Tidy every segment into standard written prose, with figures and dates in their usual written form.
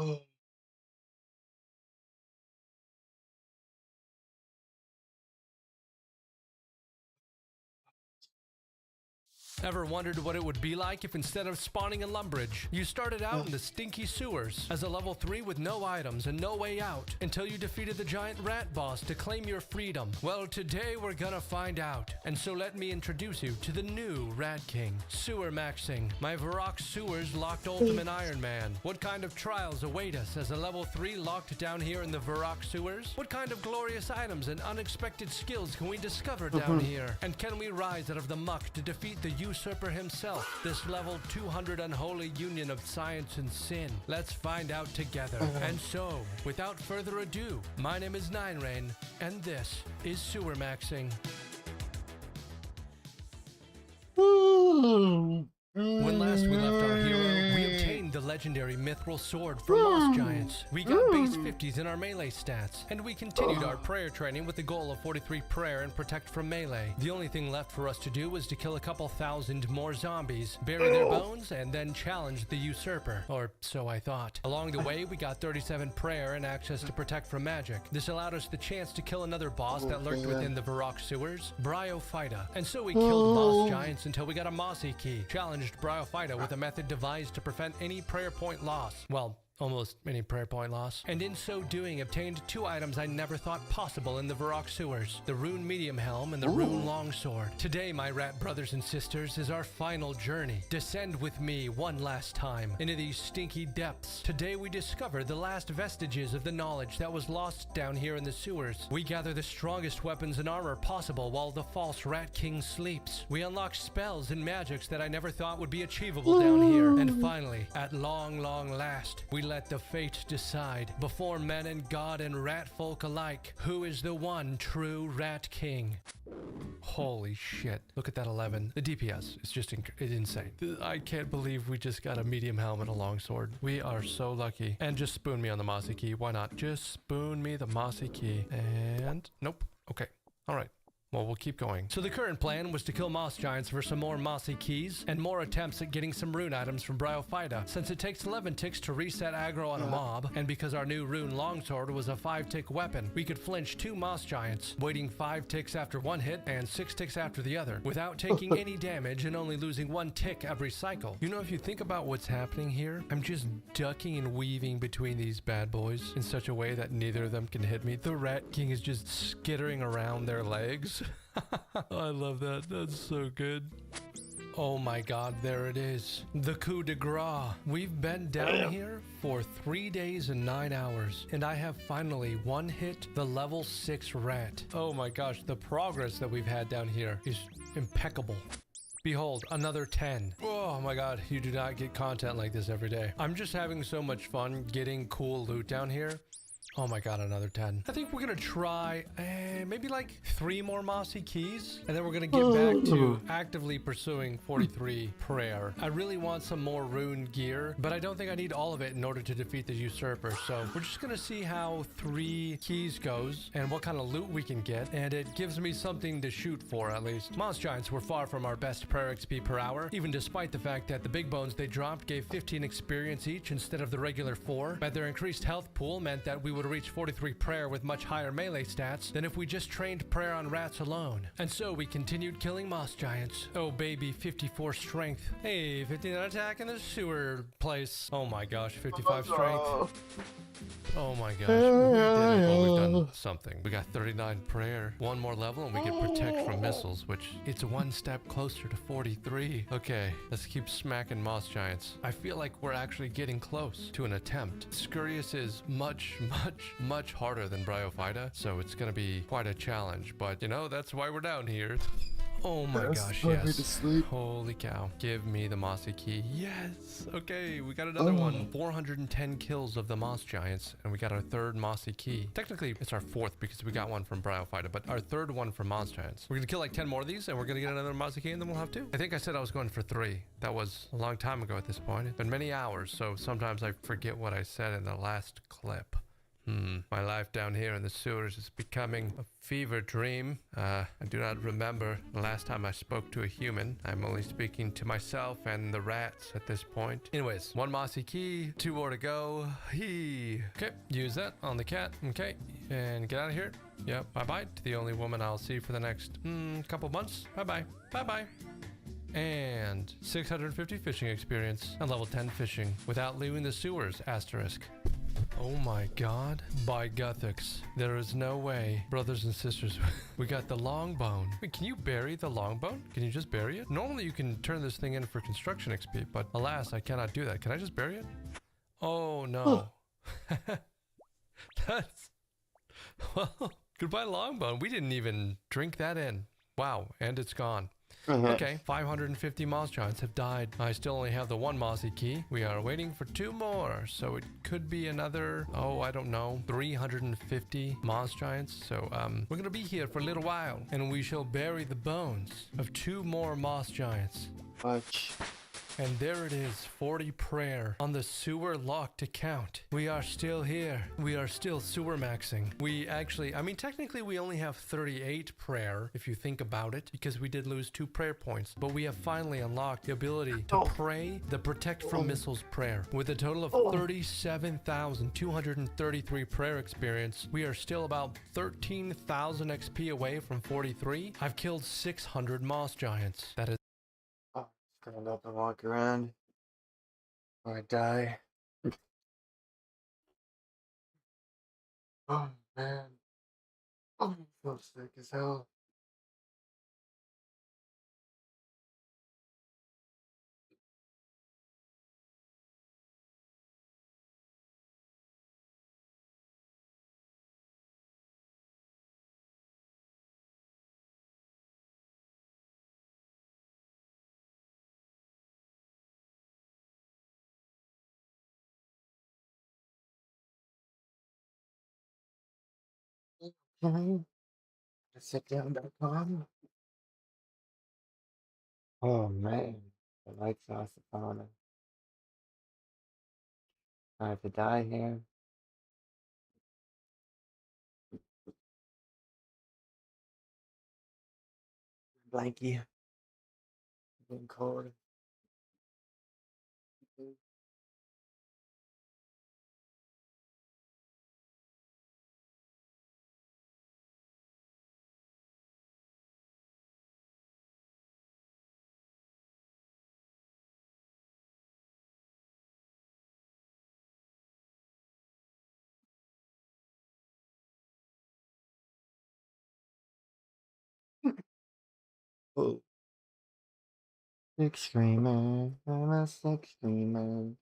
Oh. Ever wondered what it would be like if instead of spawning in Lumbridge, you started out in the stinky sewers as a level 3 with no items and no way out until you defeated the giant rat boss to claim your freedom? Well, today we're gonna find out. And so let me introduce you to the new Rat King, Sewer Maxing, my Varrock Sewers locked Ultimate Iron Man. What kind of trials await us as a level 3 locked down here in the Varrock Sewers? What kind of glorious items and unexpected skills can we discover down here? And can we rise out of the muck to defeat the usurper himself, this level 200 unholy union of science and sin? Let's find out together. And so, without further ado, my name is NineRain, and this is Sewer Maxing. When last we left our hero, we obtained the legendary Mithril Sword from Moss Giants. We got base 50s in our melee stats, and we continued our prayer training with the goal of 43 prayer and protect from melee. The only thing left for us to do was to kill a couple thousand more zombies, bury their bones, and then challenge the usurper. Or so I thought. Along the way, we got 37 prayer and access to protect from magic. This allowed us the chance to kill another boss that lurked within the Varrock Sewers, Bryophyta. And so we killed Moss Giants until we got a Mossy Key, challenged Bryophyta with a method devised to prevent any prayer point loss. Well, almost any prayer point loss. And in so doing, obtained two items I never thought possible in the Varrock Sewers, the Rune Medium Helm and the Rune Longsword. Today, my rat brothers and sisters, is our final journey. Descend with me one last time into these stinky depths. Today we discover the last vestiges of the knowledge that was lost down here in the sewers. We gather the strongest weapons and armor possible while the false Rat King sleeps. We unlock spells and magics that I never thought would be achievable down here. And finally, at long last, we let the fate decide, before men and God and rat folk alike, who is the one true Rat King. Holy shit. Look at that 11. The DPS is just it's insane. I can't believe we just got a medium helmet, a longsword. We are so lucky. And just spoon me on the Mossy Key. Why not? Just spoon me the Mossy Key. And nope. Okay. All right. Well, we'll keep going. So the current plan was to kill Moss Giants for some more Mossy Keys and more attempts at getting some rune items from Bryophyta, since it takes 11 ticks to reset aggro on a mob, and because our new rune longsword was a 5-tick weapon, we could flinch 2 Moss Giants, waiting 5 ticks after one hit and 6 ticks after the other, without taking any damage and only losing 1 tick every cycle. You know, if you think about what's happening here, I'm just ducking and weaving between these bad boys in such a way that neither of them can hit me. The Rat King is just skittering around their legs. I love that. That's so good. Oh my god, there it is. The coup de grace. We've been down here for 3 days and 9 hours, and I have finally hit the level 6 rat. Oh my gosh, the progress that we've had down here is impeccable. Behold, another 10. Oh my god, you do not get content like this every day. I'm just having so much fun getting cool loot down here. Oh my god, another 10. I think we're gonna try maybe like 3 more Mossy Keys, and then we're gonna get back to actively pursuing 43 prayer. I really want some more rune gear, but I don't think I need all of it in order to defeat the usurper. So we're just gonna see how 3 keys goes and what kind of loot we can get, and it gives me something to shoot for at least. Moss Giants were far from our best prayer XP per hour, even despite the fact that the big bones they dropped gave 15 experience each instead of the regular 4, but their increased health pool meant that we would reach 43 prayer with much higher melee stats than if we just trained prayer on rats alone. And so we continued killing Moss Giants. Oh baby, 54 strength. Hey, 59 attack in the sewer place. Oh my gosh, 55 strength. Oh my gosh, we did it. Well, we've done something. We got 39 prayer, 1 more level, and we get protect from missiles, which it's 1 step closer to 43. Okay, let's keep smacking Moss Giants. I feel like we're actually getting close to an attempt. Scurious is much harder than Bryophyta, so it's gonna be quite a challenge, but you know, that's why we're down here. Oh my gosh, yes. Holy cow. Give me the Mossy Key. Yes. Okay, we got another one. 410 kills of the Moss Giants, and we got our 3rd Mossy Key. Technically, it's our 4th because we got one from Bryophyta, but our 3rd one from Moss Giants. We're gonna kill like 10 more of these, and we're gonna get another Mossy Key, and then we'll have 2. I think I said I was going for 3. That was a long time ago at this point. It's been many hours, so sometimes I forget what I said in the last clip. My life down here in the sewers is becoming a fever dream. I do not remember the last time I spoke to a human. I'm only speaking to myself and the rats at this point. Anyways, 1 mossy key, 2 more to go. Okay, use that on the cat. Okay, and get out of here. Yep, bye-bye to the only woman I'll see for the next couple months. Bye-bye. Bye-bye. And 650 fishing experience and level 10 fishing without leaving the sewers, asterisk. Oh my god. By Guthix. There is no way. Brothers and sisters, we got the long bone. Wait, can you bury the long bone? Can you just bury it? Normally you can turn this thing in for construction XP, but alas, I cannot do that. Can I just bury it? Oh no. That's... Well, goodbye long bone. We didn't even drink that in. Wow, and it's gone. Okay, 550 moss giants have died. I still only have the 1 mossy key. We are waiting for 2 more, so it could be another, I don't know, 350 moss giants. So we're gonna be here for a little while, and we shall bury the bones of 2 more moss giants. Watch. And there it is, 40 prayer on the sewer locked account. We are still here. We are still sewer maxing. We actually, I mean, technically we only have 38 prayer if you think about it, because we did lose 2 prayer points. But we have finally unlocked the ability to pray the protect from missiles prayer. With a total of 37,233 prayer experience, we are still about 13,000 XP away from 43. I've killed 600 moss giants. That is Stand up and walk around or I die. Oh man. Oh, I feel sick as hell. Can I sit down back on? Oh man. The lights off on. I have to die here. Blankie. Getting cold. Oh. Sick screamer. I'm a sick screamer.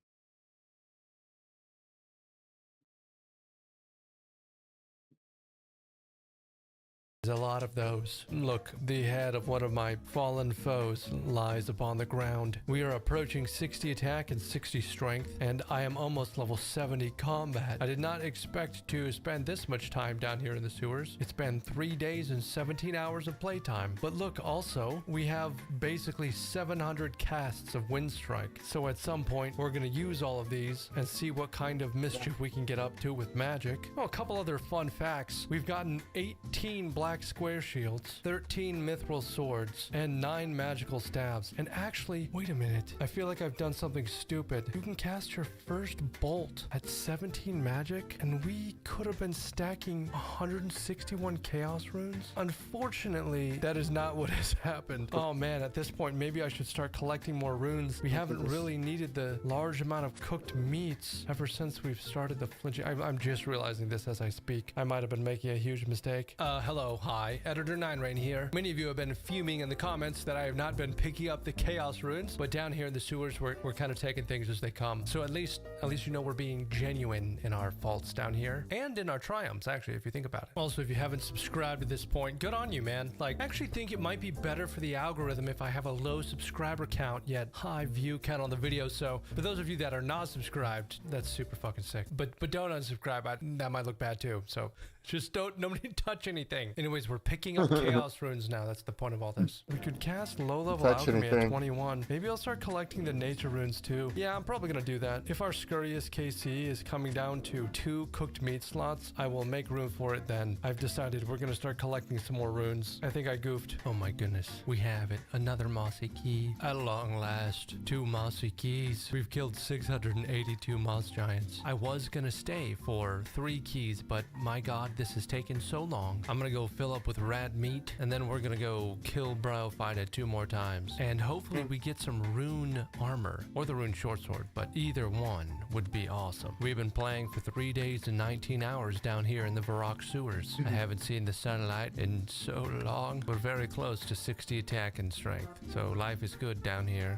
There's a lot of those. Look, the head of one of my fallen foes lies upon the ground. We are approaching 60 attack and 60 strength, and I am almost level 70 combat. I did not expect to spend this much time down here in the sewers. It's been 3 days and 17 hours of playtime. But look, also, we have basically 700 casts of Wind Strike. So at some point, we're going to use all of these and see what kind of mischief we can get up to with magic. Oh, a couple other fun facts. We've gotten 18 black square shields, 13 mithril swords, and 9 magical staves. And actually, wait a minute, I feel like I've done something stupid. You can cast your first bolt at 17 magic, and we could have been stacking 161 chaos runes. Unfortunately, that is not what has happened. Oh man, at this point, maybe I should start collecting more runes. We haven't really needed the large amount of cooked meats ever since we've started the flinching. I'm just realizing this as I speak. I might have been making a huge mistake. Hello. Hi, Editor 9rain here. Many of you have been fuming in the comments that I have not been picking up the chaos runes, but down here in the sewers, we're kind of taking things as they come. So at least you know we're being genuine in our faults down here, and in our triumphs, actually, if you think about it. Also, if you haven't subscribed at this point, good on you, man. Like, I actually think it might be better for the algorithm if I have a low subscriber count, yet high view count on the video. So for those of you that are not subscribed, that's super fucking sick. But don't unsubscribe. That might look bad too. So Just nobody touch anything. Anyways, we're picking up chaos runes now. That's the point of all this. We could cast low-level alchemy at 21. Maybe I'll start collecting the nature runes too. Yeah, I'm probably gonna do that. If our scurriest KC is coming down to 2 cooked meat slots, I will make room for it then. I've decided we're gonna start collecting some more runes. I think I goofed. Oh my goodness. We have it. Another mossy key. At long last. 2 mossy keys. We've killed 682 moss giants. I was gonna stay for 3 keys, but my god, this has taken so long. I'm gonna go fill up with rad meat, and then we're gonna go kill Bryophyta 2 more times. And hopefully we get some rune armor, or the rune short sword, but either one would be awesome. We've been playing for 3 days and 19 hours down here in the Varrock sewers. I haven't seen the sunlight in so long. We're very close to 60 attack and strength, so life is good down here.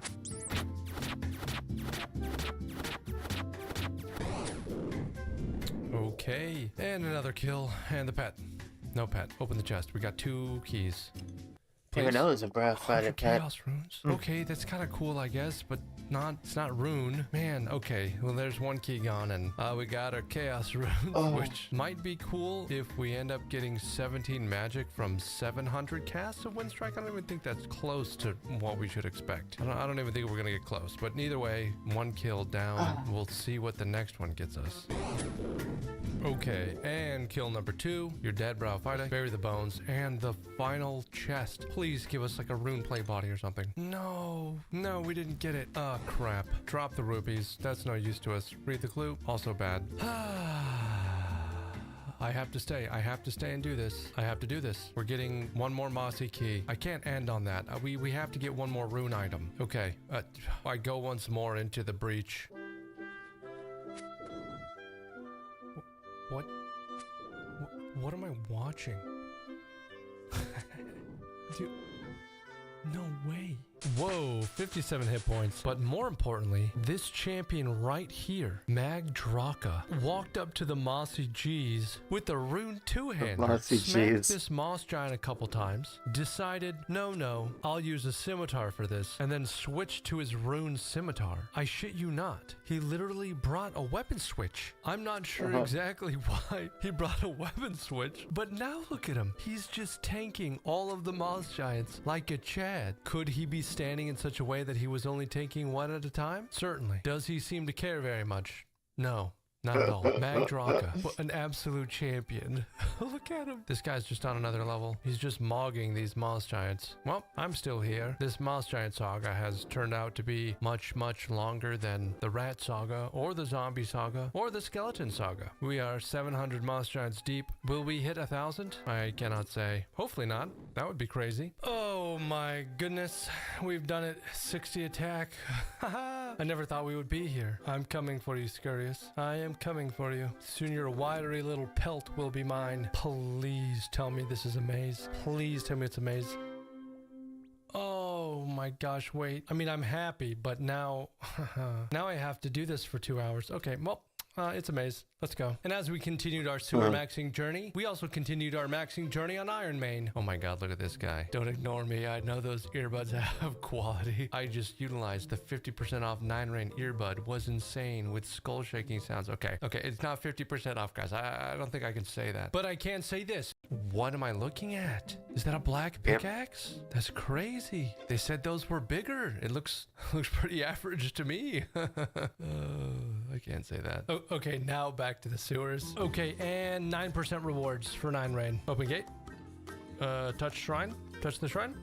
Okay, and another kill, and the pet. No pet. Open the chest. We got 2 keys. Please. Even though it's a Bryophyta pet. Chaos runes. Okay, that's kind of cool, I guess, but it's not rune. Man, okay. Well, there's 1 key gone, and we got our chaos runes, which might be cool if we end up getting 17 magic from 700 casts of Windstrike. I don't even think that's close to what we should expect. I don't even think we're gonna get close, but either way, 1 kill down. We'll see what the next one gets us. Okay, and kill number 2. You're dead, Bryophyta. Bury the bones, and the final chest. Please give us like a rune play body or something. No, we didn't get it. Oh, crap. Drop the rupees. That's no use to us. Read the clue. Also bad. I have to stay. I have to stay and do this. I have to do this. We're getting 1 more mossy key. I can't end on that. We have to get 1 more rune item. Okay. I go once more into the breach. What am I watching? Dude, no way. Whoa, 57 hit points. But more importantly, this champion right here, Magdraka, walked up to the Mossy G's with the rune 2-hander, smacked this moss giant a couple times, decided, no, I'll use a scimitar for this, and then switched to his rune scimitar. I shit you not. He literally brought a weapon switch. I'm not sure exactly why he brought a weapon switch, but now look at him. He's just tanking all of the moss giants like a Chad. Could he be standing in such a way that he was only taking 1 at a time? Certainly. Does he seem to care very much? No. Not at all. Magdraka, an absolute champion. Look at him. This guy's just on another level. He's just mogging these moss giants. Well, I'm still here. This moss giant saga has turned out to be much, much longer than the rat saga, or the zombie saga, or the skeleton saga. We are 700 moss giants deep. Will we hit 1,000? I cannot say. Hopefully not. That would be crazy. Oh my goodness. We've done it. 60 attack. I never thought we would be here. I'm coming for you, Scurious. I am coming for you. Soon your wiry little pelt will be mine. Please tell me this is a maze. Please tell me it's a maze. Oh my gosh, wait. I mean, I'm happy, but now now I have to do this for 2 hours. Okay, well, it's a maze. Let's go. And as we continued our sewer maxing journey, we also continued our maxing journey on Iron Main. Oh my god, look at this guy. Don't ignore me. I know those earbuds have quality. I just utilized the 50% off 9 Rain earbud. Was insane with skull shaking sounds. Okay, it's not 50% off, guys. I don't think I can say that. But I can say this. What am I looking at? Is that a black pickaxe? That's crazy. They said those were bigger. It looks pretty average to me. I can't say that. Oh, okay, now back to the sewers. Okay, and 9% rewards for 9 Rain. Open gate. Touch shrine. Touch the shrine.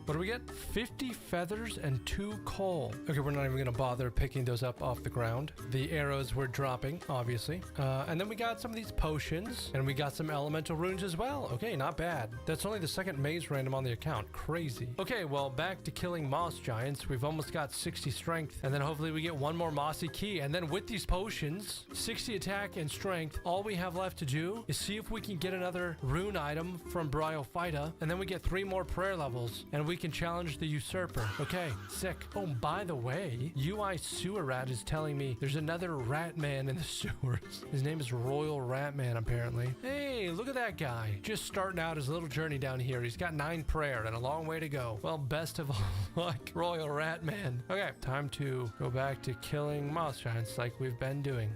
What do we get? 50 feathers and 2 coal. Okay, we're not even gonna bother picking those up off the ground. The arrows were dropping, obviously. And then we got some of these potions, and we got some elemental runes as well. Okay, not bad. That's only the 2nd maze random on the account. Crazy. Okay, well, back to killing moss giants. We've almost got 60 strength, and then hopefully we get 1 more mossy key. And then with these potions, 60 attack and strength, all we have left to do is see if we can get another rune item from Bryophyta, and then we get 3 more prayer levels, and we can challenge the usurper. Okay, sick. Oh, by the way, UI Sewer Rat is telling me there's another rat man in the sewers. His name is Royal Ratman, apparently. Hey, look at that guy. Just starting out his little journey down here. He's got 9 prayer and a long way to go. Well, best of luck, Royal Ratman. Okay, time to go back to killing moss giants like we've been doing.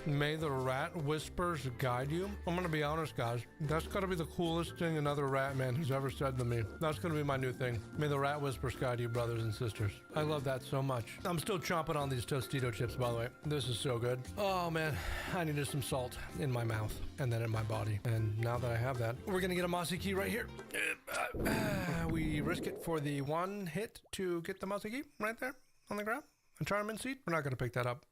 May the rat whispers guide you. I'm gonna be honest, guys. That's gotta be the coolest thing another rat man has ever said to me. That's gonna be my new thing. May the rat whispers guide you, brothers and sisters. I love that so much. I'm still chomping on these Tostito chips, by the way. This is so good. Oh man, I needed some salt in my mouth and then in my body. And now that I have that, we're gonna get a mossy key right here. We risk it for the one hit to get the mossy key right there on the ground. A Charmin seed. We're not gonna pick that up.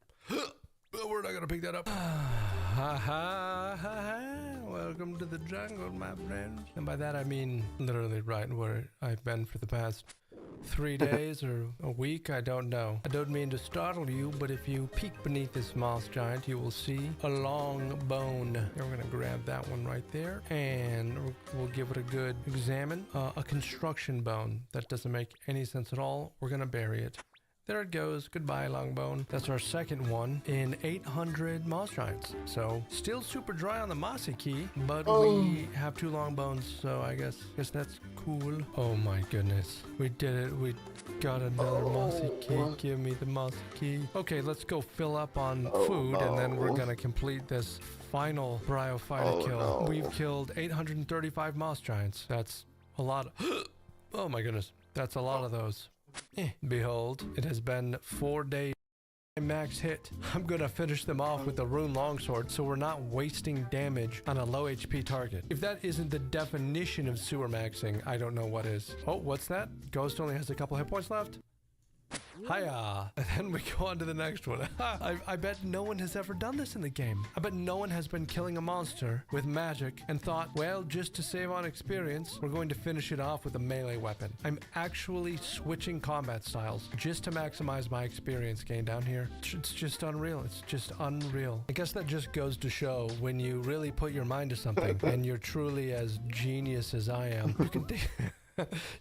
We're not gonna pick that up. Ha ha ha. Welcome to the jungle, my friends. And by that I mean literally right where I've been for the past 3 days or a week, I don't know. I don't mean to startle you, but if you peek beneath this moss giant, you will see a long bone. We're gonna grab that one right there, and we'll give it a good examine. A construction bone. That doesn't make any sense at all. We're gonna bury it. There it goes. Goodbye, long bone. That's our second one in 800 moss giants. So still super dry on the mossy key, but we have 2 long bones, so I guess that's cool. Oh my goodness. We did it. We got another mossy key. Give me the mossy key. Okay, let's go fill up on food, and then we're gonna complete this final bryophyta kill. No. We've killed 835 moss giants. That's a lot. Oh my goodness. That's a lot of those. Behold, it has been 4 days. Max hit. I'm gonna finish them off with the rune longsword so we're not wasting damage on a low HP target. If that isn't the definition of sewer maxing, I don't know what is. Oh, what's that? Ghost only has a couple hit points left. Hiya! And then we go on to the next one. I bet no one has ever done this in the game. I bet no one has been killing a monster with magic and thought, well, just to save on experience, we're going to finish it off with a melee weapon. I'm actually switching combat styles just to maximize my experience gain down here. It's just unreal. It's just unreal. I guess that just goes to show when you really put your mind to something and you're truly as genius as I am, you can think...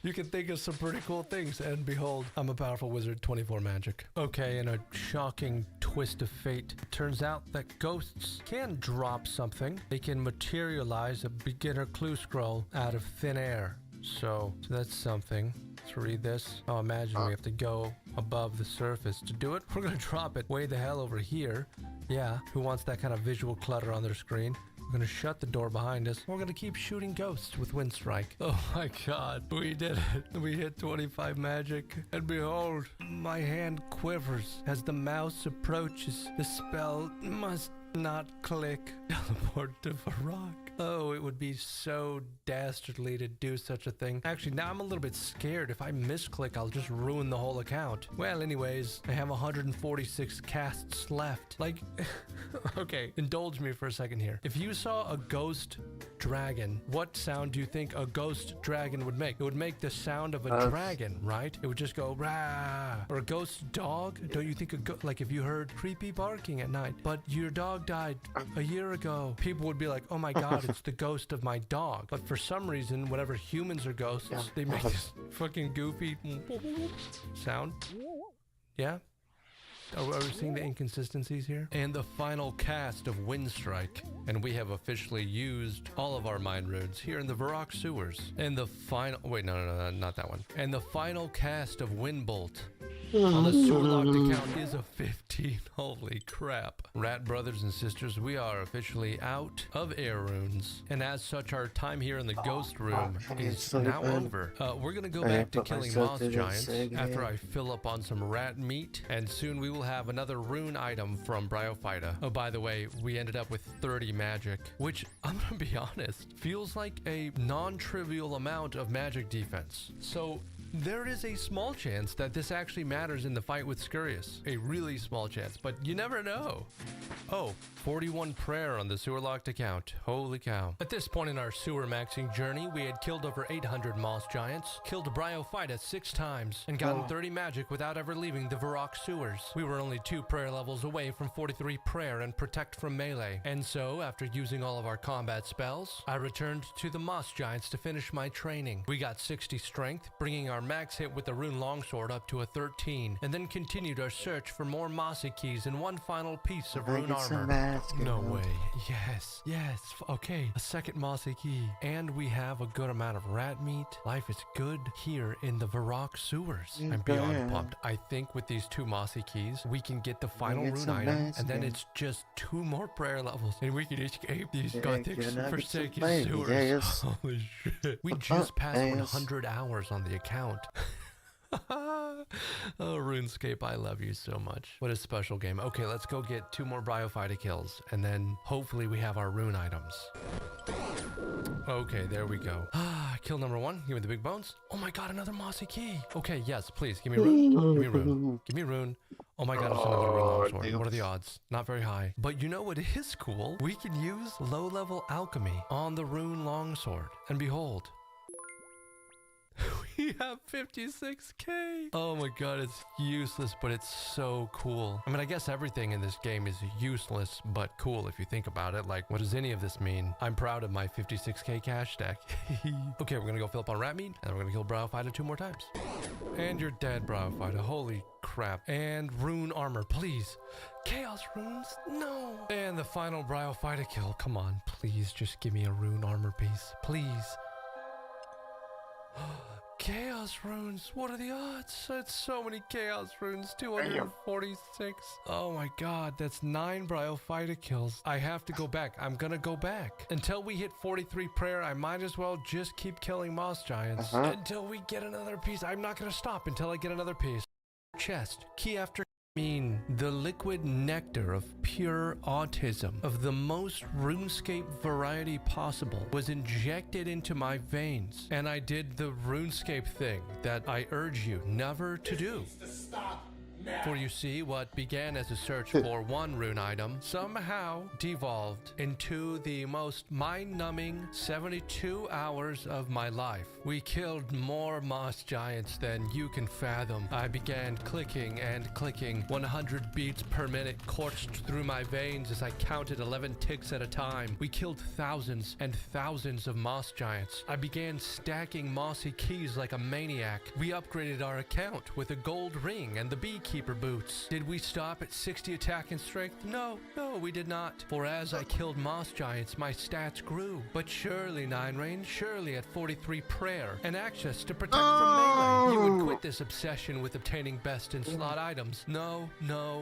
You can think of some pretty cool things, and behold, I'm a powerful wizard, 24 magic. Okay, in a shocking twist of fate, it turns out that ghosts can drop something. They can materialize a beginner clue scroll out of thin air. So that's something. Let's read this. Oh, imagine we have to go above the surface to do it. We're gonna drop it way the hell over here. Yeah, who wants that kind of visual clutter on their screen? We're gonna shut the door behind us. We're gonna keep shooting ghosts with Wind Strike. Oh my god, we did it. We hit 25 magic, and behold, my hand quivers as the mouse approaches. The spell must not click. Teleport to Varrock. Oh, it would be so dastardly to do such a thing. Actually, now I'm a little bit scared. If I misclick, I'll just ruin the whole account. Well, anyways, I have 146 casts left. Like, okay, indulge me for a second here. If you saw a ghost dragon, what sound do you think a ghost dragon would make? It would make the sound of a dragon, right? It would just go rah. Or a ghost dog? Don't you think like if you heard creepy barking at night, but your dog died a year ago, people would be like, oh my god, it's the ghost of my dog. But for some reason, whenever humans are ghosts, they make this fucking goofy sound. Yeah? Are we seeing the inconsistencies here? And the final cast of Wind Strike. And we have officially used all of our mind runes here in the Varrock sewers. And the final... Wait, no, not that one. And the final cast of Wind Bolt on the sewer locked account is a 15. Holy crap. Rat brothers and sisters, we are officially out of air runes. And as such, our time here in the ghost room is now over. We're gonna go back to killing moss giants after I fill up on some rat meat. And soon we will have another rune item from Bryophyta. Oh, by the way, we ended up with 30 magic, which, I'm gonna be honest, feels like a non-trivial amount of magic defense. So there is a small chance that this actually matters in the fight with Scurious. A really small chance, but you never know. Oh, 41 prayer on the sewer locked account. Holy cow. At this point in our sewer maxing journey, we had killed over 800 moss giants, killed Bryophyta 6 times, and gotten 30 magic without ever leaving the Varrock sewers. We were only 2 prayer levels away from 43 prayer and protect from melee. And so, after using all of our combat spells, I returned to the moss giants to finish my training. We got 60 strength, bringing our max hit with the rune longsword up to a 13, and then continued our search for more mossy keys and one final piece of rune armor. No way. Yes. Yes. Okay. A second mossy key. And we have a good amount of rat meat. Life is good here in the Varrock sewers. I'm beyond pumped. I think with these 2 mossy keys, we can get the final rune item, and then it's just 2 more prayer levels, and we can escape these gothic forsaken sewers. Holy shit. We just passed 100 hours on the account. Oh, RuneScape, I love you so much. What a special game. Okay, let's go get 2 more Bryophyta kills, and then hopefully we have our rune items. Okay, there we go. Kill number 1. Give me the big bones. Oh my god, another mossy key. Okay, yes, please. Give me rune. Give me rune. Give me rune. Oh my god, it's another rune longsword. What are the odds? Not very high. But you know what is cool? We can use low-level alchemy on the rune longsword. And behold, we have 56k. Oh my god, it's useless, but it's so cool. I mean, I guess everything in this game is useless, but cool if you think about it. Like, what does any of this mean? I'm proud of my 56k cash stack. Okay, we're gonna go fill up on rat meat, and we're gonna kill Bryophyta 2 more times. And you're dead, Bryophyta. Holy crap. And rune armor, please. Chaos runes? No. And the final Bryophyta kill. Come on, please just give me a rune armor piece. Please. Chaos runes, what are the odds? That's so many chaos runes, 246. Oh my god, that's 9 Bryophyta kills. I have to go back. I'm gonna go back. Until we hit 43 prayer, I might as well just keep killing moss giants. Until we get another piece. I'm not gonna stop until I get another piece. Chest, key after the liquid nectar of pure autism of the most RuneScape variety possible was injected into my veins, and I did the RuneScape thing that I urge you never to do. For you see, what began as a search for 1 rune item somehow devolved into the most mind-numbing 72 hours of my life. We killed more moss giants than you can fathom. I began clicking and clicking. 100 beats per minute coursed through my veins as I counted 11 ticks at a time. We killed thousands and thousands of moss giants. I began stacking mossy keys like a maniac. We upgraded our account with a gold ring and the beekeeper boots. Did we stop at 60 attack and strength? No, we did not. For as I killed moss giants, my stats grew. But surely, Nine Rain, surely at 43 prayer and access to protect from melee, you would quit this obsession with obtaining best in slot items. No.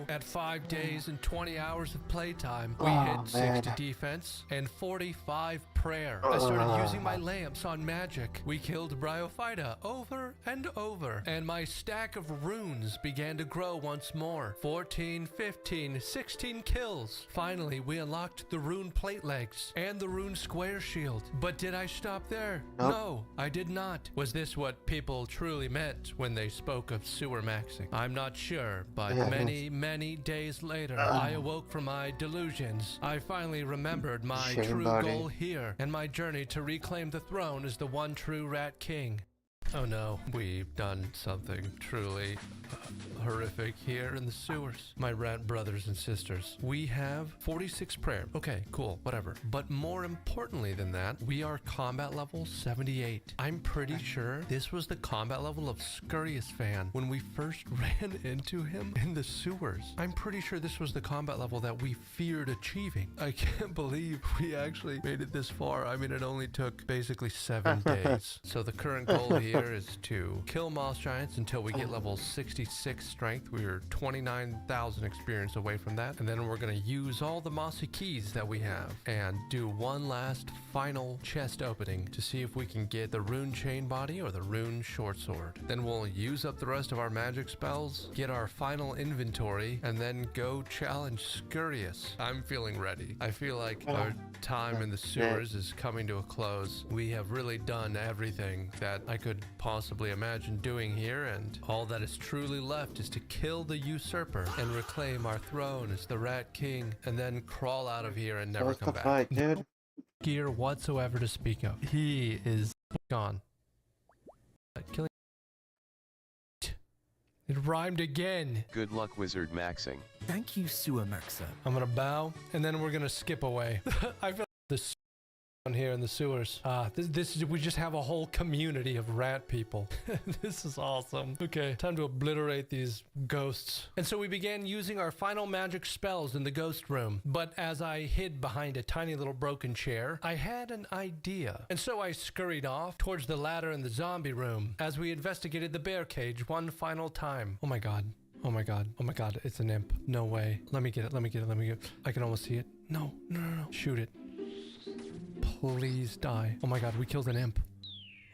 At 5 days and 20 hours of playtime, we hit 60 defense and 45 prayer. I started using my lamps on magic. We killed Bryophyta over and over, and my stack of runes began to grow once more. 14, 15, 16 kills. Finally, we unlocked the rune plate legs and the rune square shield. But did I stop there? No, I did not. Was this what people truly meant when they spoke of sewer maxing? I'm not sure, but many days later, I awoke from my delusions. I finally remembered my true goal here and my journey to reclaim the throne as the one true Rat King. Oh no, we've done something truly horrific here in the sewers. My rat brothers and sisters, we have 46 prayer. Okay, cool, whatever. But more importantly than that, we are combat level 78. I'm pretty sure this was the combat level of Scurrius Fan when we first ran into him in the sewers. I'm pretty sure this was the combat level that we feared achieving. I can't believe we actually made it this far. I mean, it only took basically 7 days. So the current goal here is to kill moss giants until we get level 66 strength. We are 29,000 experience away from that, and then we're going to use all the mossy keys that we have and do one last final chest opening to see if we can get the rune chain body or the rune short sword. Then we'll use up the rest of our magic spells, get our final inventory, and then go challenge Scurrius. I'm feeling ready. I feel like our time in the sewers is coming to a close. We have really done everything that I could possibly imagine doing here, and all that is truly left is to kill the usurper and reclaim our throne as the Rat King, and then crawl out of here and never come back. Fight, dude. Gear whatsoever to speak of. He is gone. Killing. It rhymed again. Good luck, Wizard Maxing. Thank you, Sewer Maxer. I'm gonna bow, and then we're gonna skip away. I feel like the down here in the sewers. This is, we just have a whole community of rat people. This is awesome. Okay, time to obliterate these ghosts. And so we began using our final magic spells in the ghost room. But as I hid behind a tiny little broken chair, I had an idea. And so I scurried off towards the ladder in the zombie room as we investigated the bear cage one final time. Oh my god. Oh my god. Oh my god. It's an imp. No way. Let me get it. Let me get it. Let me get it. I can almost see it. No. No, no, no. Shoot it. Please die. Oh my god. We killed an imp.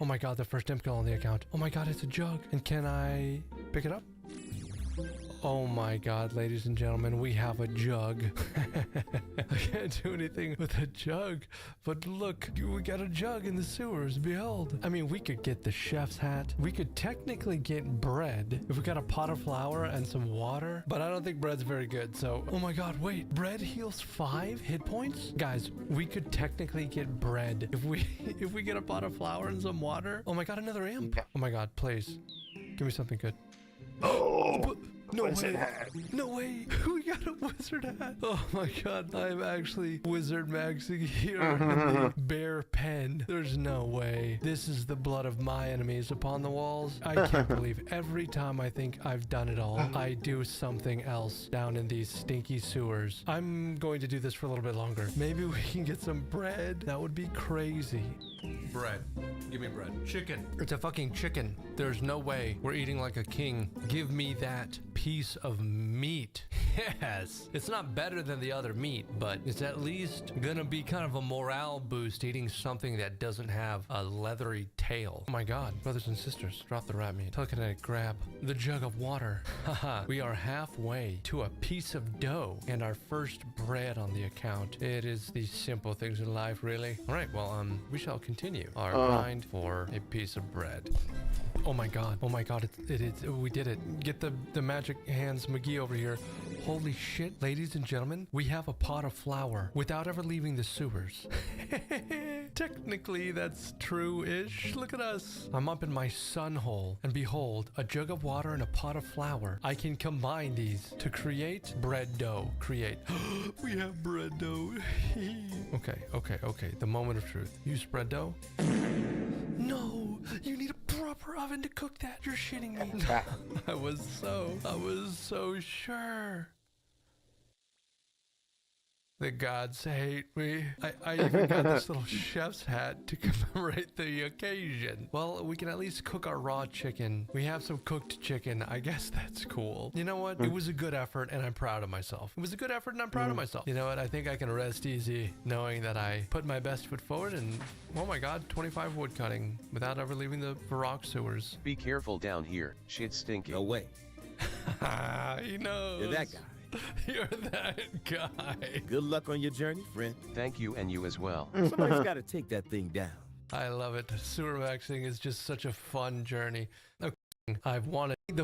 Oh my god. The first imp kill on the account. Oh my god. It's a jug. And can I pick it up? Oh my god, ladies and gentlemen, we have a jug. I can't do anything with a jug, but look, we got a jug in the sewers, behold. I mean, we could get the chef's hat. We could technically get bread if we got a pot of flour and some water, but I don't think bread's very good, so... Oh my god, wait, bread heals 5 hit points? Guys, we could technically get bread if we get a pot of flour and some water. Oh my god, another imp. Oh my god, please. Give me something good. Oh! No Wizard way. hat. No way. We got a wizard hat. Oh my god. I'm actually wizard maxing here in the bear pen. There's no way. This is the blood of my enemies upon the walls. I can't believe every time I think I've done it all, I do something else down in these stinky sewers. I'm going to do this for a little bit longer. Maybe we can get some bread. That would be crazy. Bread. Give me bread. Chicken. It's a fucking chicken. There's no way we're eating like a king. Give me that piece of meat. Yes. It's not better than the other meat, but it's at least gonna be kind of a morale boost eating something that doesn't have a leathery tail. Oh my god. Brothers and sisters, drop the rat meat. Telekinetic grab. The jug of water. Haha. We are halfway to a piece of dough and our first bread on the account. It is these simple things in life, really. All right, well, we shall continue our grind for a piece of bread. Oh my god. Oh my god. We did it. Get the magic hands McGee over here. Holy shit, ladies and gentlemen. We have a pot of flour without ever leaving the sewers. Technically, that's true-ish. Look at us. I'm up in my sun hole. And behold, a jug of water and a pot of flour. I can combine these to create bread dough. Create. We have bread dough. Okay. The moment of truth. Use bread dough. No, you need a proper oven to cook that. You're shitting me. I was so sure. The gods hate me. I even got this little chef's hat to commemorate the occasion. Well, we can at least cook our raw chicken. We have some cooked chicken. I guess that's cool. You know what? It was a good effort and I'm proud of myself. It was a good effort and I'm proud of myself. You know what? I think I can rest easy knowing that I put my best foot forward and, oh my god, 25 wood cutting without ever leaving the Varrock sewers. Be careful down here. Shit's stinky. No way. He knows. You're that guy. You're that guy. Good luck on your journey, friend. Thank you, and you as well. Somebody's got to take that thing down. I love it. Sewer maxing is just such a fun journey. Okay, I've wanted the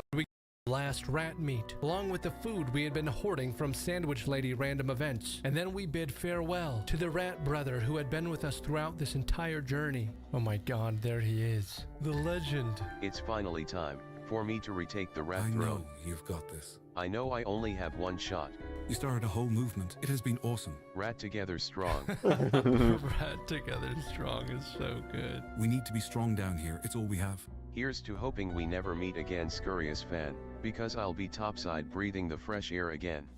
last rat meat, along with the food we had been hoarding from Sandwich Lady random events. And then we bid farewell to the rat brother who had been with us throughout this entire journey. Oh my god, there he is. The legend. It's finally time for me to retake the rat I throne. know you've got this. I know I only have one shot. You started a whole movement. It has been awesome. Rat together strong. Rat together strong is so good. We need to be strong down here. It's all we have. Here's to hoping we never meet again, Scurious fan, because I'll be topside breathing the fresh air again.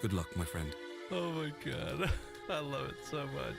Good luck, my friend. Oh my god. I love it so much.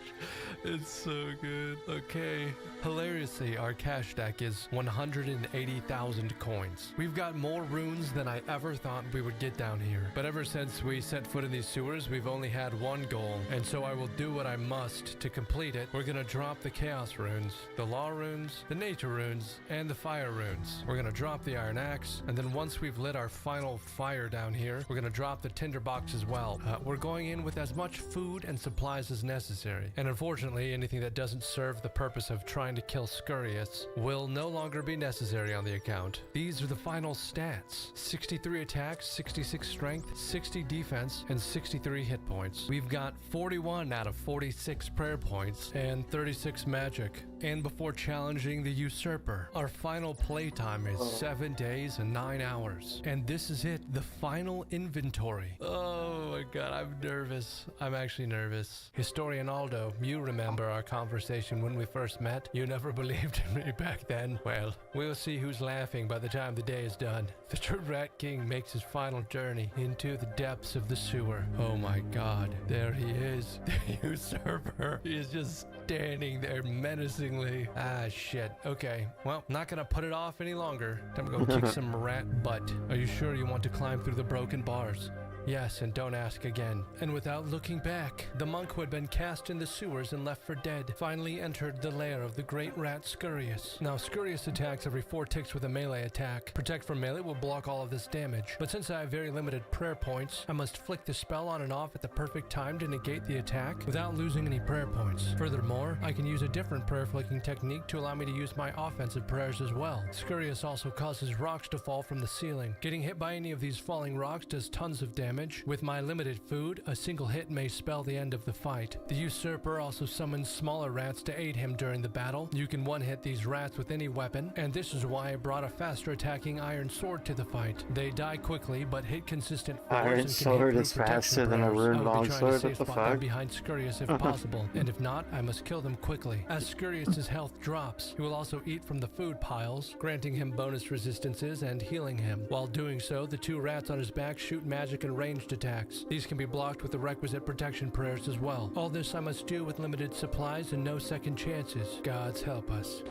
It's so good. Okay. Hilariously, our cash stack is 180,000 coins. We've got more runes than I ever thought we would get down here. But ever since we set foot in these sewers, we've only had one goal. And so I will do what I must to complete it. We're gonna drop the chaos runes, the law runes, the nature runes, and the fire runes. We're gonna drop the iron axe. And then once we've lit our final fire down here, we're gonna drop the tinder box as well. We're going in with as much food and supplies as necessary. And unfortunately, anything that doesn't serve the purpose of trying to kill Scurious will no longer be necessary on the account. These are the final stats. 63 attacks, 66 strength, 60 defense, and 63 hit points. We've got 41 out of 46 prayer points and 36 magic. And before challenging the usurper, our final playtime is 7 days and 9 hours. And this is it, the final inventory. Oh, my god, I'm nervous. I'm actually nervous. Historian Aldo, you remember our conversation when we first met? You never believed in me back then. Well, we'll see who's laughing by the time the day is done. The true Rat King makes his final journey into the depths of the sewer. Oh my god, there he is. The usurper. He is just standing there menacingly. Ah, shit. Okay, well, not gonna put it off any longer. Time to go kick some rat butt. Are you sure you want to climb through the broken bars? Yes, and don't ask again. And without looking back, the monk who had been cast in the sewers and left for dead finally entered the lair of the great rat Scurius. Now, Scurius attacks every 4 ticks with a melee attack. Protect from melee will block all of this damage. But since I have very limited prayer points, I must flick the spell on and off at the perfect time to negate the attack without losing any prayer points. Furthermore, I can use a different prayer flicking technique to allow me to use my offensive prayers as well. Scurius also causes rocks to fall from the ceiling. Getting hit by any of these falling rocks does tons of damage. With my limited food, a single hit may spell the end of the fight. The usurper also summons smaller rats to aid him during the battle. You can one-hit these rats with any weapon, and this is why I brought a faster attacking iron sword to the fight. They die quickly, but hit consistent force Iron and sword can hit is through protection faster than a prayers. rune I will be trying to longsword, safe what the spot them fuck? behind Scurius if possible, and if not, I must kill them quickly. As Scurius' health drops, he will also eat from the food piles, granting him bonus resistances and healing him. While doing so, the 2 rats on his back shoot magic and ranged attacks. These can be blocked with the requisite protection prayers as well. All this I must do with limited supplies and no second chances. Gods help us.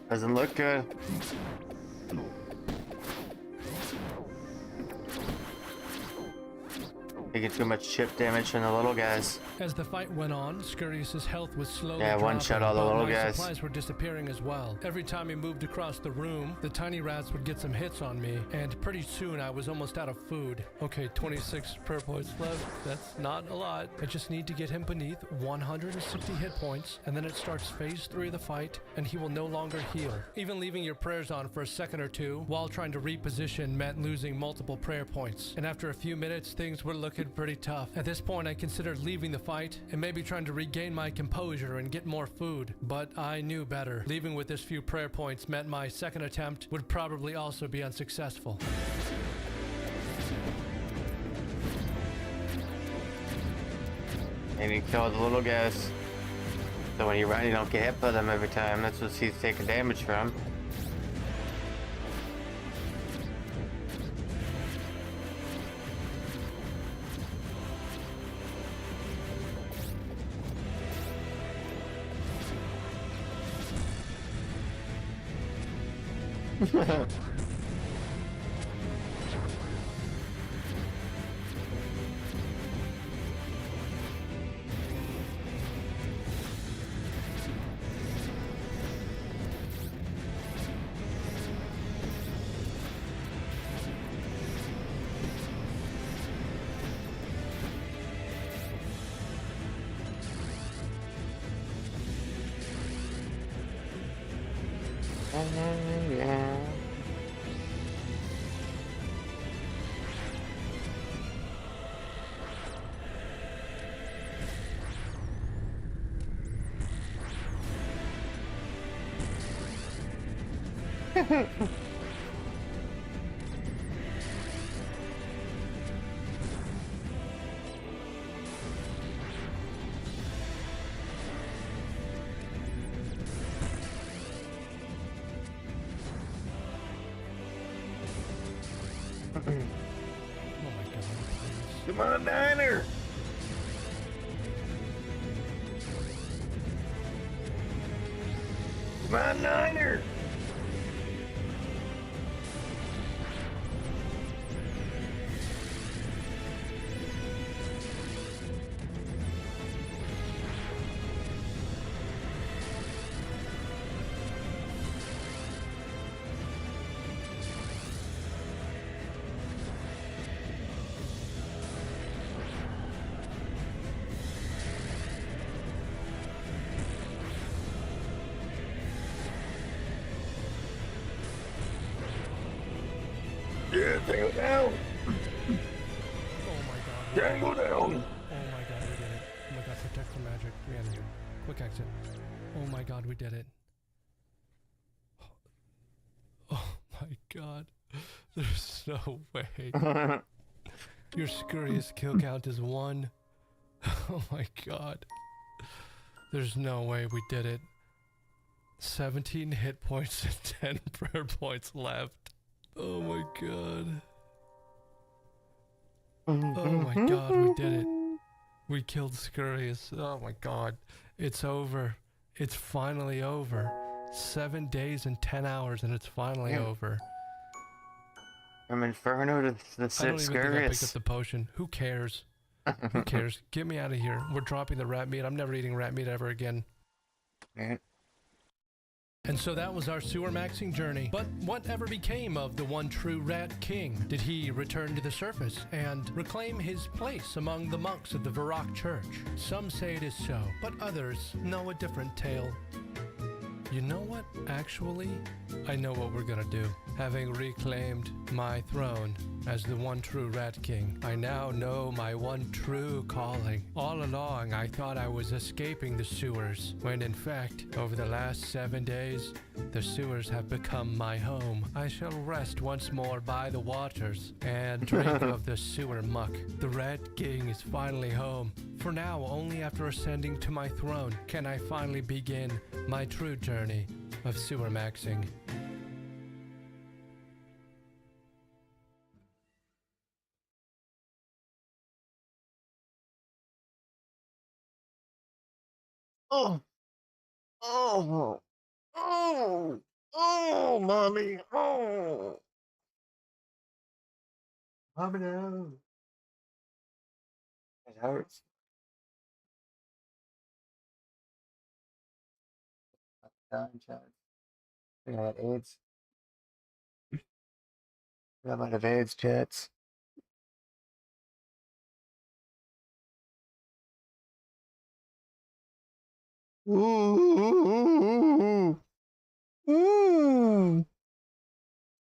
Doesn't look good. Taking too much chip damage from the little guys. As the fight went on, Scurius' health was slowly Yeah, dropping, one-shot all the but little my guys. supplies were disappearing as well. Every time he moved across the room, the tiny rats would get some hits on me, and pretty soon I was almost out of food. Okay, 26 prayer points left. That's not a lot. I just need to get him beneath 160 hit points, and then it starts phase 3 of the fight, and he will no longer heal. Even leaving your prayers on for a second or two while trying to reposition meant losing multiple prayer points, and after a few minutes, things were looking pretty tough. At this point, I considered leaving the fight and maybe trying to regain my composure and get more food, but I knew better. Leaving with this few prayer points meant my second attempt would probably also be unsuccessful. And you kill the little guys. So when you run, you don't get hit by them every time. That's what he's taking damage from. Yeah. Oh my god. Come on, Diner! Come on, Niner! Yeah, tangle down! Oh my god. Tangle down! Oh my god, we did it. Oh my god, protect the magic. Get out of here. Quick exit. Oh my god, we did it. Oh my god. There's no way. Your scurriest kill count is 1. Oh my god. There's no way we did it. 17 hit points and 10 prayer points left. Oh my god. Oh my god, we did it. We killed Scurrius. Oh my god. It's over. It's finally over. 7 days and 10 hours and it's finally over. From Inferno to the I don't even think I picked up Scurrius. the potion. Who cares? Who cares? Get me out of here. We're dropping the rat meat. I'm never eating rat meat ever again. Yeah. And so that was our sewer maxing journey. But whatever became of the one true Rat King? Did he return to the surface and reclaim his place among the monks of the Varrock Church? Some say it is so, but others know a different tale. You know what? Actually, I know what we're gonna do. Having reclaimed my throne as the one true Rat King, I now know my one true calling. All along, I thought I was escaping the sewers, when in fact, over the last 7 days, the sewers have become my home. I shall rest once more by the waters and drink of the sewer muck. The Rat King is finally home. For now, only after ascending to my throne can I finally begin my true journey of sewer maxing. Oh! Oh! Oh! Oh, mommy! Oh! Mommy, no! It hurts. Dying child. I got AIDS. I might have AIDS, chats. Ooh! Ooh!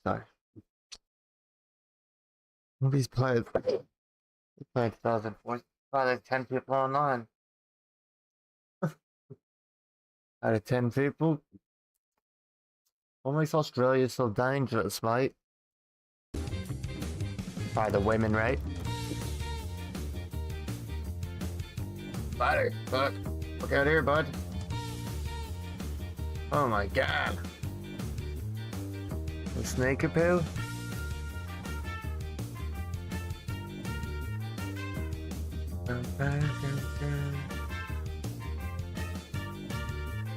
Sorry. Movies played. We played 2004. Probably like 10 people online. Out of 10 people. What makes Australia so dangerous, mate? By the women, right? Buddy, look. Look out here, bud. Oh my god. The snake poo?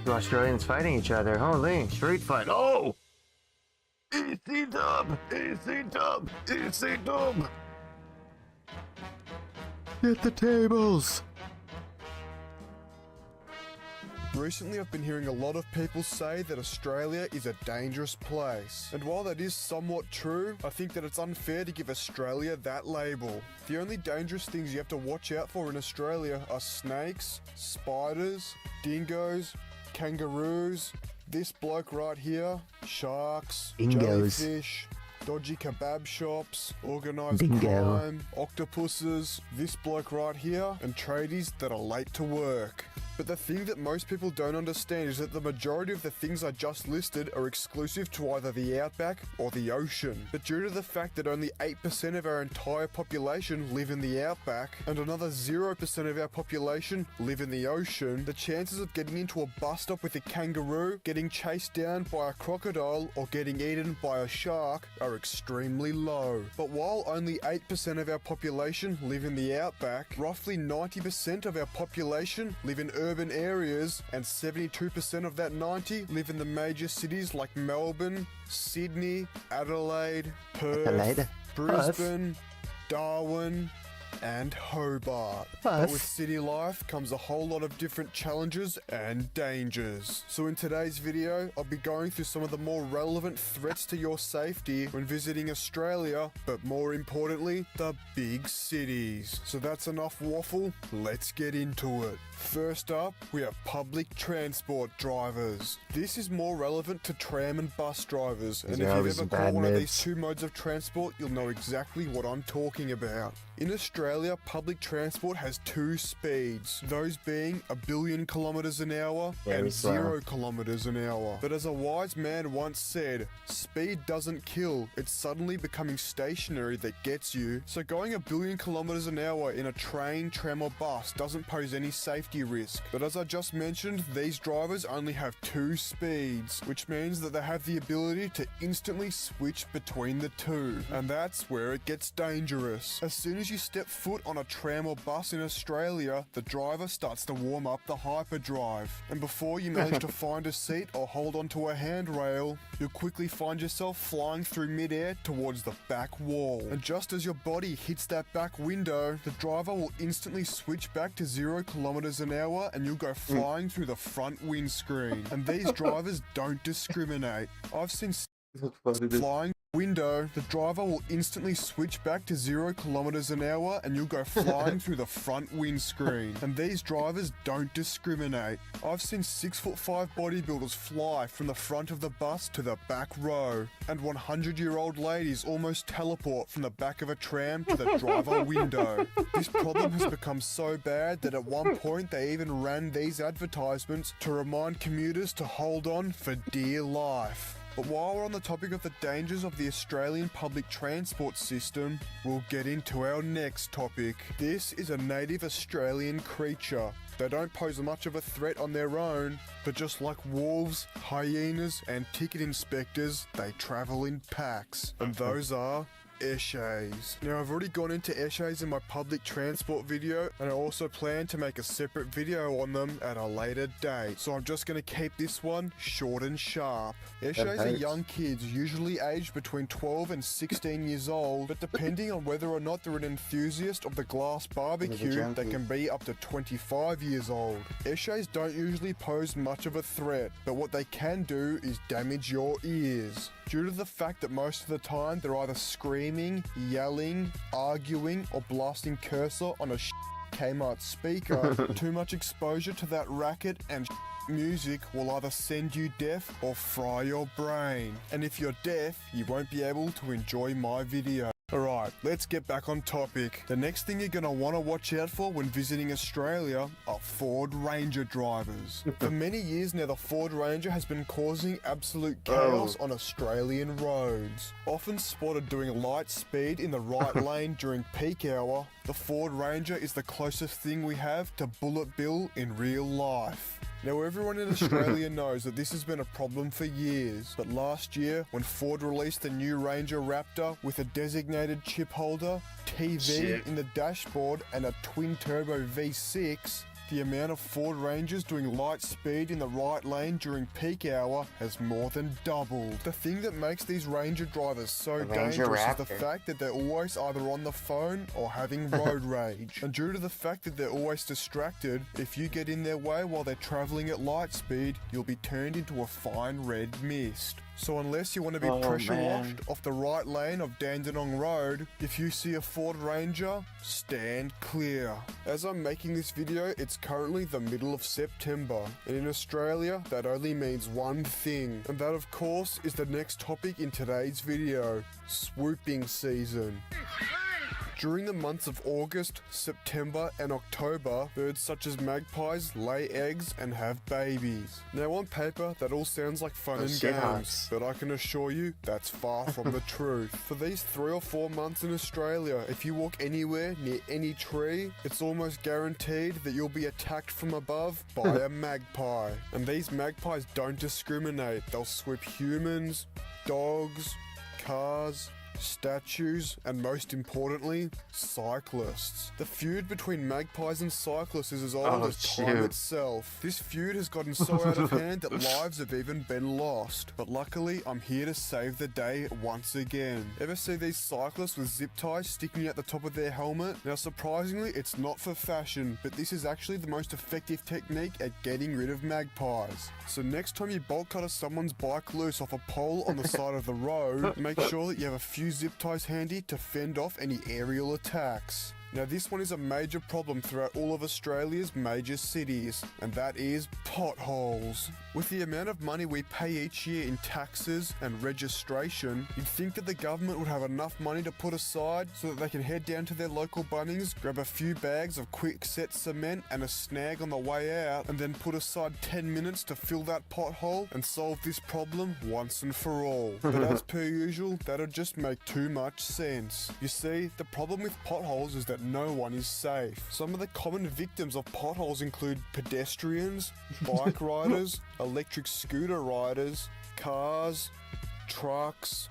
Two Australians fighting each other. Holy, street fight. Oh! Easy dub! Easy dub! Easy dub! Get the tables! Recently I've been hearing a lot of people say that Australia is a dangerous place. And while that is somewhat true, I think that it's unfair to give Australia that label. The only dangerous things you have to watch out for in Australia are snakes, spiders, dingoes, kangaroos, this bloke right here, sharks, Dingoes. jellyfish, dodgy kebab shops, organised Dingo. crime, octopuses, this bloke right here, and tradies that are late to work. But the thing that most people don't understand is that the majority of the things I just listed are exclusive to either the outback or the ocean. But due to the fact that only 8% of our entire population live in the outback, and another 0% of our population live in the ocean, the chances of getting into a bus stop with a kangaroo, getting chased down by a crocodile, or getting eaten by a shark are extremely low. But while only 8% of our population live in the outback, roughly 90% of our population live in urban areas, and 72% of that 90 live in the major cities like Melbourne, Sydney, Adelaide, Perth, Brisbane, Darwin, and Hobart. But with city life comes a whole lot of different challenges and dangers. So in today's video, I'll be going through some of the more relevant threats to your safety when visiting Australia, but more importantly, the big cities. So that's enough waffle, let's get into it. First up, we have public transport drivers. This is more relevant to tram and bus drivers, and if you've ever caught one of these two modes of transport, you'll know exactly what I'm talking about. In Australia, public transport has two speeds, those being 1 billion kilometers an hour and 0 kilometers an hour. But as a wise man once said, speed doesn't kill, it's suddenly becoming stationary that gets you. So going 1 billion kilometers an hour in a train, tram or bus doesn't pose any safety risk. But as I just mentioned, these drivers only have two speeds, which means that they have the ability to instantly switch between the two. And that's where it gets dangerous. As soon as you step foot on a tram or bus in Australia, the driver starts to warm up the hyperdrive. And before you manage to find a seat or hold onto a handrail, you'll quickly find yourself flying through midair towards the back wall. And just as your body hits that back window, the driver will instantly switch back to 0 kilometers an hour and you'll go flying through the front windscreen. And these drivers don't discriminate. I've seen flying window, the driver will instantly switch back to 0 kilometers an hour and you'll go flying through the front windscreen. And these drivers don't discriminate. I've seen 6'5" bodybuilders fly from the front of the bus to the back row, and 100-year-old ladies almost teleport from the back of a tram to the driver window. This problem has become so bad that at one point they even ran these advertisements to remind commuters to hold on for dear life. But while we're on the topic of the dangers of the Australian public transport system, we'll get into our next topic. This is a native Australian creature. They don't pose much of a threat on their own, but just like wolves, hyenas, and ticket inspectors, they travel in packs. And those are essays. Now, I've already gone into essays in my public transport video, and I also plan to make a separate video on them at a later date. So I'm just going to keep this one short and sharp. Essays are young kids, usually aged between 12 and 16 years old, but depending on whether or not they're an enthusiast of the glass barbecue, they can be up to 25 years old. Essays don't usually pose much of a threat, but what they can do is damage your ears. Due to the fact that most of the time they're either screaming, yelling, arguing, or blasting cursor on a Kmart speaker, too much exposure to that racket and music will either send you deaf or fry your brain. And if you're deaf, you won't be able to enjoy my video. Alright, let's get back on topic. The next thing you're going to want to watch out for when visiting Australia are Ford Ranger drivers. For many years now, the Ford Ranger has been causing absolute chaos on Australian roads. Often spotted doing light speed in the right lane during peak hour, the Ford Ranger is the closest thing we have to Bullet Bill in real life. Now, everyone in Australia knows that this has been a problem for years, but last year, when Ford released the new Ranger Raptor with a designated chip holder, TV in the dashboard, and a twin-turbo V6, the amount of Ford Rangers doing light speed in the right lane during peak hour has more than doubled. The thing that makes these Ranger drivers so dangerous is the fact that they're always either on the phone or having road rage. And due to the fact that they're always distracted, if you get in their way while they're traveling at light speed, you'll be turned into a fine red mist. So unless you want to be pressure washed off the right lane of Dandenong Road, if you see a Ford Ranger, stand clear. As I'm making this video, it's currently the middle of September, and in Australia, that only means one thing, and that of course is the next topic in today's video, swooping season. During the months of August, September, and October, birds such as magpies lay eggs and have babies. Now on paper, that all sounds like fun and games, but I can assure you that's far from the truth. For these 3 or 4 months in Australia, if you walk anywhere near any tree, it's almost guaranteed that you'll be attacked from above by a magpie. And these magpies don't discriminate. They'll swoop humans, dogs, cars, statues, and most importantly, cyclists. The feud between magpies and cyclists is as old as time itself. This feud has gotten so out of hand that lives have even been lost. But luckily, I'm here to save the day once again. Ever see these cyclists with zip ties sticking out the top of their helmet? Now surprisingly, it's not for fashion, but this is actually the most effective technique at getting rid of magpies. So next time you bolt cutter someone's bike loose off a pole on the side of the road, make sure that you have a few zip ties handy to fend off any aerial attacks. Now this one is a major problem throughout all of Australia's major cities, and that is potholes. With the amount of money we pay each year in taxes and registration, you'd think that the government would have enough money to put aside so that they can head down to their local Bunnings, grab a few bags of quick set cement and a snag on the way out, and then put aside 10 minutes to fill that pothole and solve this problem once and for all. But as per usual, that'd just make too much sense. You see, the problem with potholes is that no one is safe. Some of the common victims of potholes include pedestrians, bike riders, electric scooter riders, cars, trucks,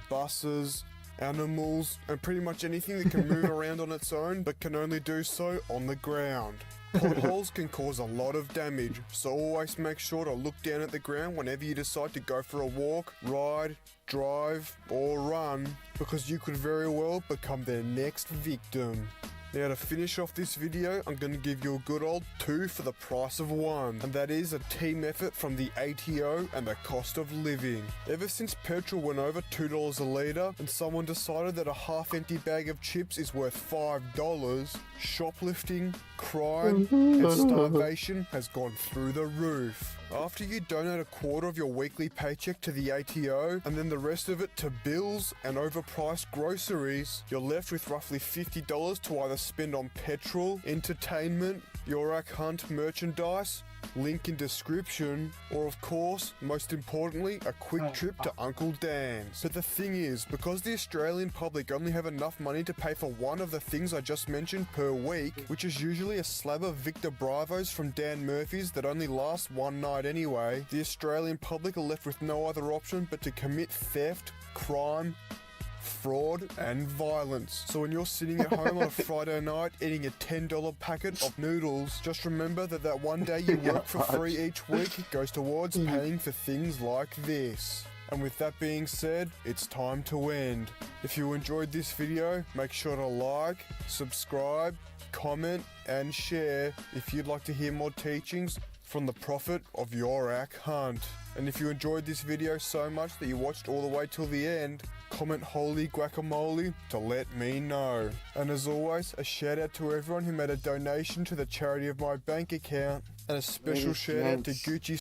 buses, animals, and pretty much anything that can move around on its own but can only do so on the ground. Potholes can cause a lot of damage, so always make sure to look down at the ground whenever you decide to go for a walk, ride, drive, or run, because you could very well become their next victim. Now to finish off this video, I'm going to give you a good old 2 for the price of 1, and that is a team effort from the ATO and the cost of living. Ever since petrol went over $2 a litre and someone decided that a half-empty bag of chips is worth $5, shoplifting, crime, and starvation has gone through the roof. After you donate a quarter of your weekly paycheck to the ATO and then the rest of it to bills and overpriced groceries, you're left with roughly $50 to either spend on petrol, entertainment, Yorak Hunt merchandise, link in description, or of course, most importantly, a quick trip to Uncle Dan's. But the thing is, because the Australian public only have enough money to pay for one of the things I just mentioned per week, which is usually a slab of Victor Bravos from Dan Murphy's that only lasts one night anyway, the Australian public are left with no other option but to commit theft, crime, fraud, and violence. So when you're sitting at home on a Friday night eating a $10 packet of noodles, just remember that that one day you work for free each week goes towards paying for things like this. And with that being said, it's time to end. If you enjoyed this video, make sure to like, subscribe, comment, and share if you'd like to hear more teachings from the prophet of Yorak Hunt. And if you enjoyed this video so much that you watched all the way till the end, comment holy guacamole to let me know. And as always, a shout out to everyone who made a donation to the charity of my bank account, and a special shout out to Gucci.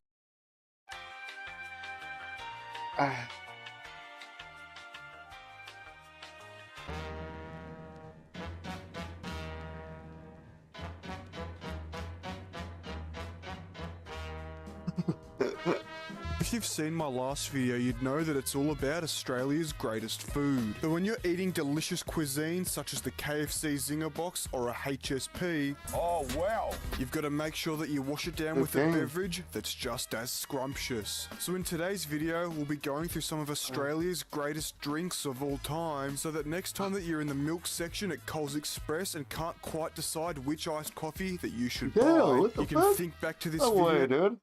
If you've seen my last video, you'd know that it's all about Australia's greatest food. But when you're eating delicious cuisine such as the KFC Zinger Box or a HSP, oh wow, you've got to make sure that you wash it down with a beverage that's just as scrumptious. So in today's video, we'll be going through some of Australia's greatest drinks of all time, so that next time that you're in the milk section at Coles Express and can't quite decide which iced coffee that you should buy, you can think back to this video. Dude.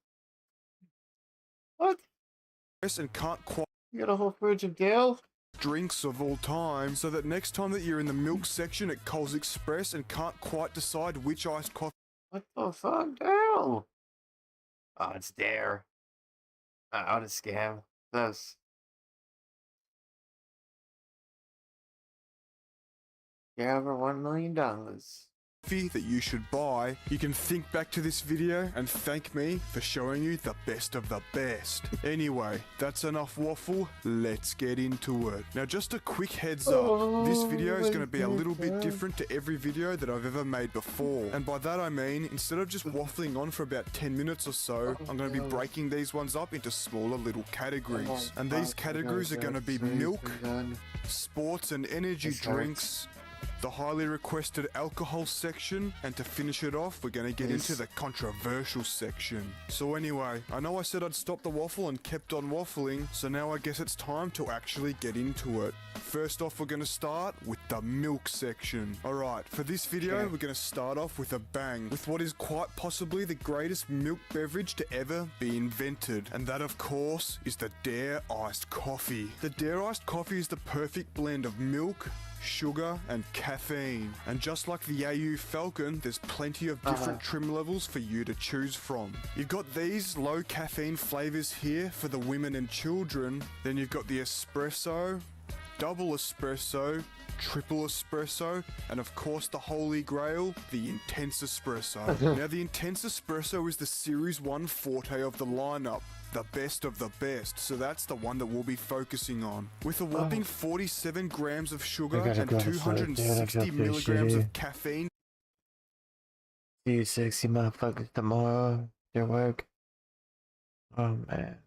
What? And can't quite You got a whole fridge of Dale? drinks of all time, so that next time that you're in the milk section at Coles Express and can't quite decide which iced coffee. What the fuck, Dale? Oh, it's there. What a scam. This. You have over $1 million. That you should buy, you can think back to this video and thank me for showing you the best of the best. Anyway, that's enough waffle, let's get into it. Now just a quick heads up, this video is going to be a little bit different to every video that I've ever made before. And by that I mean, instead of just waffling on for about 10 minutes or so, I'm going to be breaking these ones up into smaller little categories. And these categories are going to be milk, sports and energy drinks, the highly requested alcohol section, and to finish it off, we're gonna get into the controversial section. So anyway, I know I said I'd stop the waffle and kept on waffling, so now I guess it's time to actually get into it. First off, we're gonna start with the milk section. Alright, for this video, we're gonna start off with a bang, with what is quite possibly the greatest milk beverage to ever be invented. And that, of course, is the Dare Iced Coffee. The Dare Iced Coffee is the perfect blend of milk, sugar, and caffeine. And just like the AU Falcon, there's plenty of different trim levels for you to choose from. You've got these low caffeine flavors here for the women and children. Then you've got the espresso, double espresso, triple espresso, and of course the holy grail, the intense espresso. Now the intense espresso is the Series 1 forte of the lineup, the best of the best, so that's the one that we'll be focusing on. With a whopping 47 grams of sugar and 260 milligrams of caffeine. See you sexy motherfuckers tomorrow. Your work. Oh man.